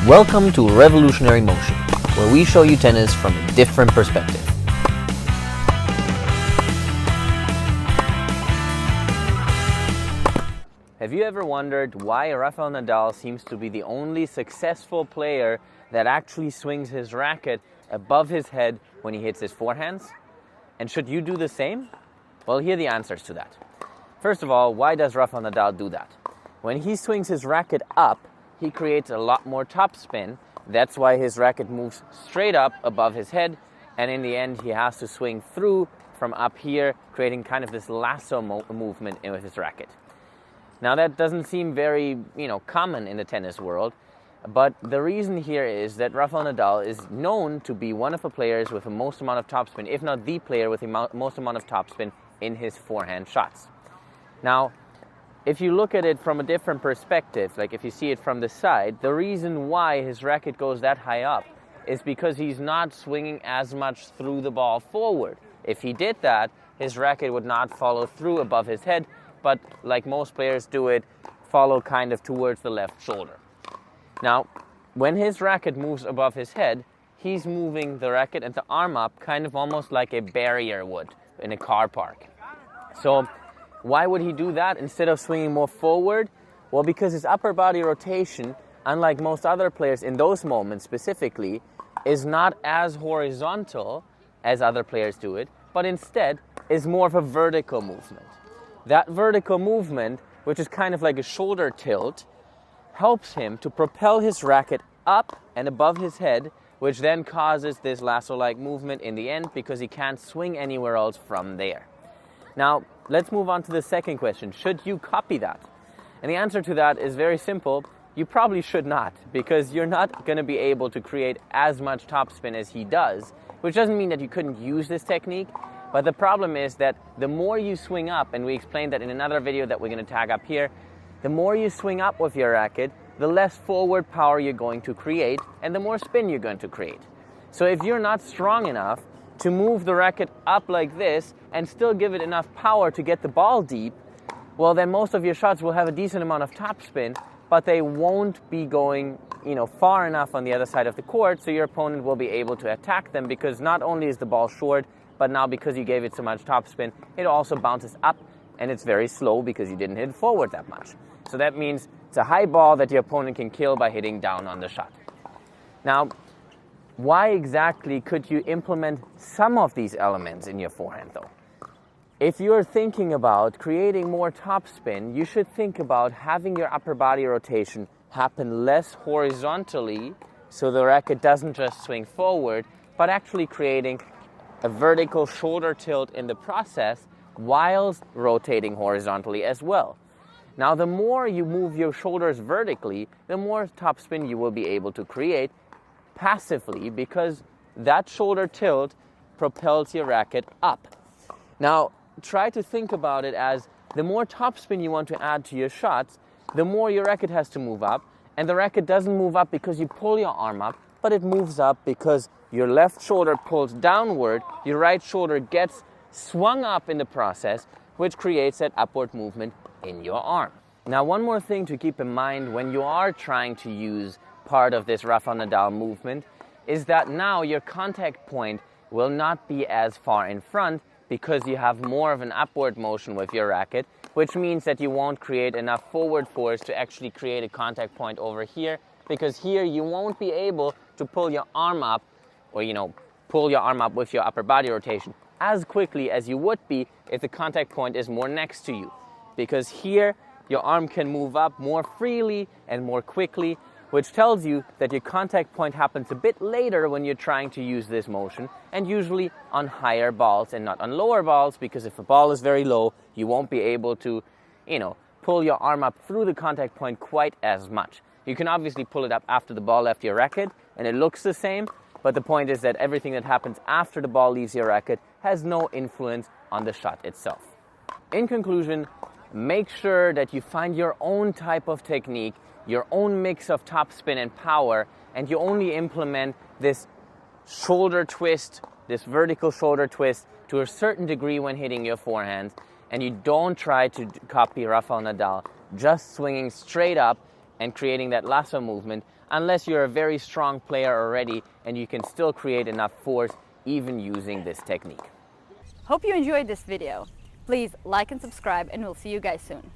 Welcome to Revolutionary Motion, where we show you tennis from a different perspective. Have you ever wondered why Rafa Nadal seems to be the only successful player that actually swings his racket above his head when he hits his forehands? And should you do the same? Well, here are the answers to that. First of all, why does Rafa Nadal do that? When he swings his racket up, he creates a lot more topspin. That's why his racket moves straight up above his head, and in the end he has to swing through from up here, creating kind of this lasso movement with his racket. Now that doesn't seem very, common in the tennis world, but the reason here is that Rafa Nadal is known to be one of the players with the most amount of topspin, if not the player with the most amount of topspin in his forehand shots. Now, if you look at it from a different perspective, like if you see it from the side, the reason why his racket goes that high up is because he's not swinging as much through the ball forward. If he did that, his racket would not follow through above his head, but like most players do it, follow kind of towards the left shoulder. Now, when his racket moves above his head, he's moving the racket and the arm up kind of almost like a barrier would in a car park. So why would he do that instead of swinging more forward? Well, because his upper body rotation, unlike most other players in those moments specifically, is not as horizontal as other players do it, but instead is more of a vertical movement. That vertical movement, which is kind of like a shoulder tilt, helps him to propel his racket up and above his head, which then causes this lasso-like movement in the end because he can't swing anywhere else from there. Now, let's move on to the second question. Should you copy that? And the answer to that is very simple. You probably should not, because you're not going to be able to create as much topspin as he does, which doesn't mean that you couldn't use this technique, but the problem is that the more you swing up, and we explained that in another video that we're going to tag up here, the more you swing up with your racket, the less forward power you're going to create, and the more spin you're going to create. So if you're not strong enough to move the racket up like this and still give it enough power to get the ball deep, well, then most of your shots will have a decent amount of topspin, but they won't be going, far enough on the other side of the court, so your opponent will be able to attack them, because not only is the ball short, but now because you gave it so much topspin, it also bounces up, and it's very slow because you didn't hit forward that much. So that means it's a high ball that your opponent can kill by hitting down on the shot. Now, why exactly could you implement some of these elements in your forehand, though? If you're thinking about creating more topspin, you should think about having your upper body rotation happen less horizontally, so the racket doesn't just swing forward, but actually creating a vertical shoulder tilt in the process whilst rotating horizontally as well. Now, the more you move your shoulders vertically, the more topspin you will be able to create passively, because that shoulder tilt propels your racket up. Now, try to think about it as the more topspin you want to add to your shots, the more your racket has to move up, and the racket doesn't move up because you pull your arm up, but it moves up because your left shoulder pulls downward, your right shoulder gets swung up in the process, which creates that upward movement in your arm. Now, one more thing to keep in mind when you are trying to use part of this Rafa Nadal movement is that now your contact point will not be as far in front, because you have more of an upward motion with your racket, which means that you won't create enough forward force to actually create a contact point over here, because here you won't be able to pull your arm up, or pull your arm up with your upper body rotation as quickly as you would be if the contact point is more next to you, because here your arm can move up more freely and more quickly, which tells you that your contact point happens a bit later when you're trying to use this motion, and usually on higher balls and not on lower balls, because if a ball is very low, you won't be able to, pull your arm up through the contact point quite as much. You can obviously pull it up after the ball left your racket, and it looks the same, but the point is that everything that happens after the ball leaves your racket has no influence on the shot itself. In conclusion, make sure that you find your own type of technique, your own mix of topspin and power, and you only implement this shoulder twist, this vertical shoulder twist, to a certain degree when hitting your forehand, and you don't try to copy Rafa Nadal, just swinging straight up and creating that lasso movement unless you're a very strong player already and you can still create enough force even using this technique. Hope you enjoyed this video. Please like and subscribe, and we'll see you guys soon.